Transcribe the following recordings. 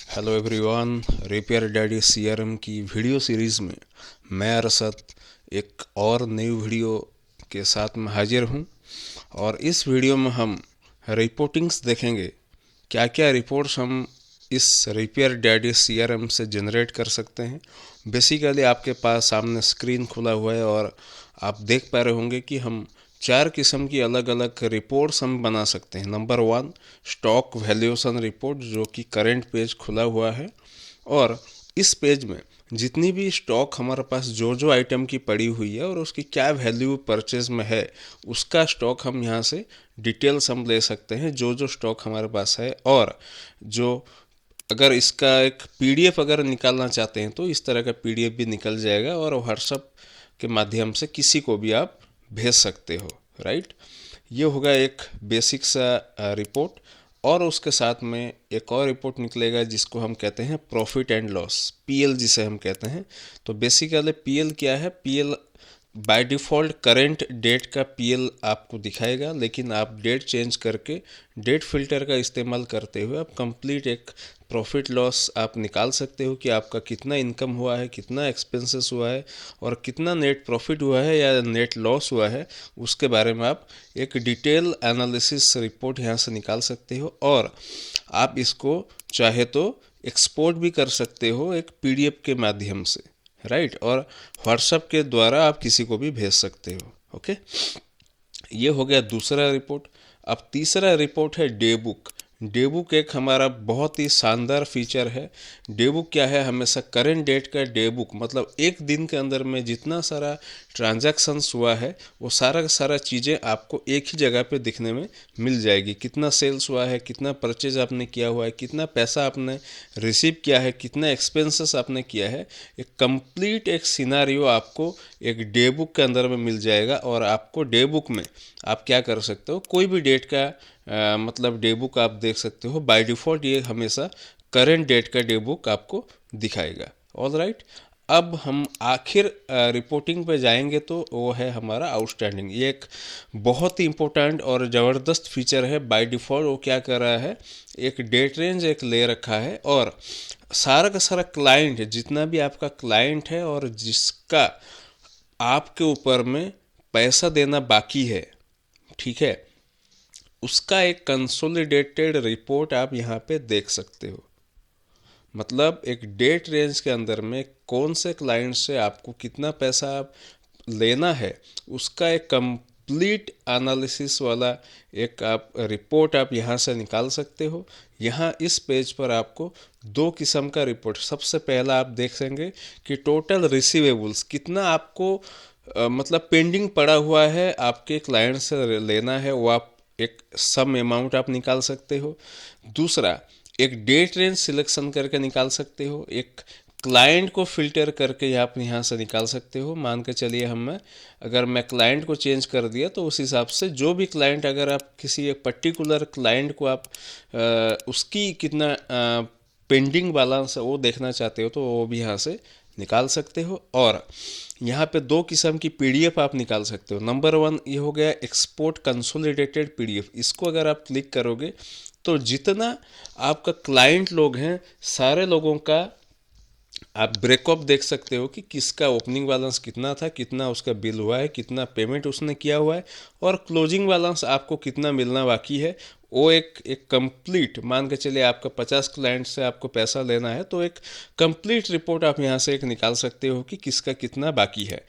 Hello everyone, repair daddy CRM की video series में मैं अरसद एक और नई वीडियो के साथ में हाजिर हूँ। और इस वीडियो में हम रिपोर्टिंग्स देखेंगे, क्या क्या रिपोर्ट्स हम इस रिपेयर डैडी सीआरएम से जनरेट कर सकते हैं। बेसिकली आपके पास सामने स्क्रीन खुला हुआ है और आप देख पा रहे होंगे कि हम 4 किस्म की अलग अलग रिपोर्ट्स हम बना सकते हैं। नंबर 1, स्टॉक वैल्यूएशन रिपोर्ट, जो कि करंट पेज खुला हुआ है। और इस पेज में जितनी भी स्टॉक हमारे पास जो जो आइटम की पड़ी हुई है और उसकी क्या वैल्यू परचेज में है, उसका स्टॉक हम यहाँ से डिटेल्स हम ले सकते हैं, जो जो स्टॉक हमारे पास है। और जो अगर इसका एक पीडीएफ अगर निकालना चाहते हैं तो इस तरह का पीडीएफ भी निकल जाएगा और व्हाट्सएप के माध्यम से किसी को भी आप भेज सकते हो। राइट, ये होगा एक बेसिक सा रिपोर्ट। और उसके साथ में एक और रिपोर्ट निकलेगा जिसको हम कहते हैं प्रॉफिट एंड लॉस, पीएल जिसे हम कहते हैं। तो बेसिकली पीएल क्या है? PL by default current date का पीएल आपको दिखाएगा, लेकिन आप डेट चेंज करके डेट फिल्टर का इस्तेमाल करते हुए आप कंप्लीट एक प्रॉफिट लॉस आप निकाल सकते हो कि आपका कितना इनकम हुआ है, कितना एक्सपेंसेस हुआ है और कितना नेट प्रॉफिट हुआ है या नेट लॉस हुआ है। उसके बारे में आप एक डिटेल एनालिसिस रिपोर्ट यहाँ से निकाल सकते हो। और आप इसको चाहे तो एक्सपोर्ट भी कर सकते हो एक पीडीएफ के माध्यम से। राइट, और व्हाट्सएप के द्वारा आप किसी को भी भेज सकते हो। ओके, ये हो गया दूसरा रिपोर्ट। अब तीसरा रिपोर्ट है डे बुक। डे बुक एक हमारा बहुत ही शानदार फीचर है। डे बुक क्या है? हमेशा करंट डेट का डे बुक, मतलब एक दिन के अंदर में जितना सारा ट्रांजैक्शंस हुआ है वो सारा का सारा चीज़ें आपको एक ही जगह पे दिखने में मिल जाएगी। कितना सेल्स हुआ है, कितना परचेज आपने किया हुआ है, कितना पैसा आपने रिसीव किया है, कितना एक्सपेंसेस आपने किया है, एक कंप्लीट एक सिनारियो आपको एक डे बुक के अंदर में मिल जाएगा। और आपको डे बुक में आप क्या कर सकते हो, कोई भी डेट का मतलब डे बुक आप देख सकते हो। बाय डिफ़ॉल्ट ये हमेशा करंट डेट का डे बुक आपको दिखाएगा। ऑल राइट, अब हम आखिर रिपोर्टिंग पे जाएंगे तो वो है हमारा आउटस्टैंडिंग। ये एक बहुत ही इम्पोर्टेंट और ज़बरदस्त फीचर है। बाय डिफ़ॉल्ट वो क्या कर रहा है, एक डेट रेंज एक ले रखा है और सारा का सारा क्लाइंट, जितना भी आपका क्लाइंट है और जिसका आपके ऊपर में पैसा देना बाकी है, ठीक है, उसका एक कंसोलिडेटेड रिपोर्ट आप यहाँ पे देख सकते हो। मतलब एक डेट रेंज के अंदर में कौन से क्लाइंट से आपको कितना पैसा आप लेना है, उसका एक कंप्लीट एनालिसिस वाला एक आप रिपोर्ट आप यहाँ से निकाल सकते हो। यहाँ इस पेज पर आपको दो किस्म का रिपोर्ट, सबसे पहला आप देख सकेंगे कि टोटल रिसीवेबल्स कितना आपको मतलब पेंडिंग पड़ा हुआ है आपके क्लाइंट से लेना है, वो आप एक सम अमाउंट आप निकाल सकते हो। दूसरा, एक डेट रेंज सिलेक्शन करके निकाल सकते हो। एक क्लाइंट को फिल्टर करके आप यहाँ से निकाल सकते हो। मान के चलिए अगर मैं क्लाइंट को चेंज कर दिया तो उस हिसाब से जो भी क्लाइंट, अगर आप किसी एक पर्टिकुलर क्लाइंट को आप उसकी कितना पेंडिंग बैलेंस है वो देखना चाहते हो तो वो भी यहाँ से निकाल सकते हो। और यहाँ पे दो किस्म की पीडीएफ आप निकाल सकते हो। नंबर 1 ये हो गया एक्सपोर्ट कंसोलिडेटेड पीडीएफ। इसको अगर आप क्लिक करोगे तो जितना आपका क्लाइंट लोग हैं सारे लोगों का आप ब्रेकअप देख सकते हो कि किसका ओपनिंग बैलेंस कितना था, कितना उसका बिल हुआ है, कितना पेमेंट उसने किया हुआ है और क्लोजिंग बैलेंस आपको कितना मिलना बाकी है। वो एक कंप्लीट, मान के चलिए आपका 50 क्लाइंट से आपको पैसा लेना है तो एक कंप्लीट रिपोर्ट आप यहाँ से एक निकाल सकते हो कि किसका कितना बाकी है।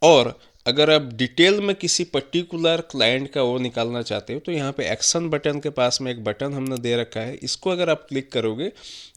और अगर आप डिटेल में किसी पर्टिकुलर क्लाइंट का वो निकालना चाहते हो तो यहाँ पे एक्शन बटन के पास में एक बटन हमने दे रखा है, इसको अगर आप क्लिक करोगे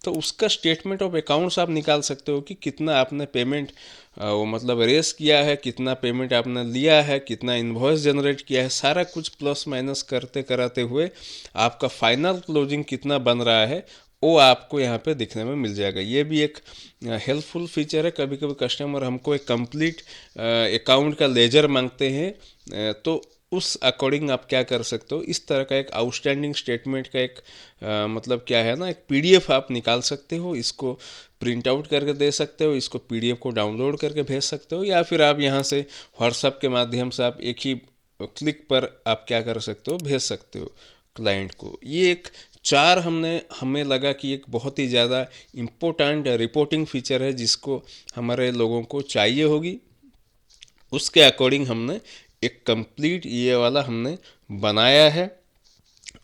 तो उसका स्टेटमेंट ऑफ अकाउंट्स आप निकाल सकते हो कि कितना आपने पेमेंट वो मतलब रेस किया है, कितना पेमेंट आपने लिया है, कितना इन्वॉइस जनरेट किया है, सारा कुछ प्लस माइनस करते कराते हुए आपका फाइनल क्लोजिंग कितना बन रहा है वो आपको यहाँ पे दिखने में मिल जाएगा। ये भी एक हेल्पफुल फीचर है। कभी कभी कस्टमर हमको एक कंप्लीट अकाउंट का लेजर मांगते हैं, तो उस अकॉर्डिंग आप क्या कर सकते हो, इस तरह का एक आउटस्टैंडिंग स्टेटमेंट का एक मतलब क्या है ना, एक पीडीएफ आप निकाल सकते हो। इसको प्रिंट आउट करके दे सकते हो, इसको पीडीएफ को डाउनलोड करके भेज सकते हो, या फिर आप यहाँ से व्हाट्सएप के माध्यम से आप एक ही क्लिक पर आप क्या कर सकते हो, भेज सकते हो क्लाइंट को। ये एक चार हमें लगा कि एक बहुत ही ज़्यादा इम्पोर्टेंट रिपोर्टिंग फीचर है जिसको हमारे लोगों को चाहिए होगी। उसके अकॉर्डिंग हमने एक कंप्लीट ये वाला हमने बनाया है।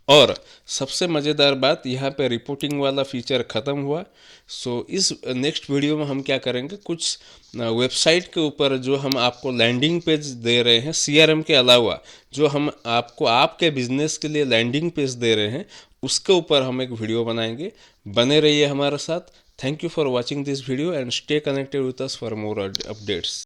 और सबसे मज़ेदार बात, यहाँ पे रिपोर्टिंग वाला फीचर ख़त्म हुआ। सो इस नेक्स्ट वीडियो में हम क्या करेंगे, कुछ वेबसाइट के ऊपर जो हम आपको लैंडिंग पेज दे रहे हैं सीआरएम के अलावा, जो हम आपको आपके बिजनेस के लिए लैंडिंग पेज दे रहे हैं, उसके ऊपर हम एक वीडियो बनाएंगे। बने रहिए हमारे साथ। Thank you for watching this video and stay connected with us for more updates.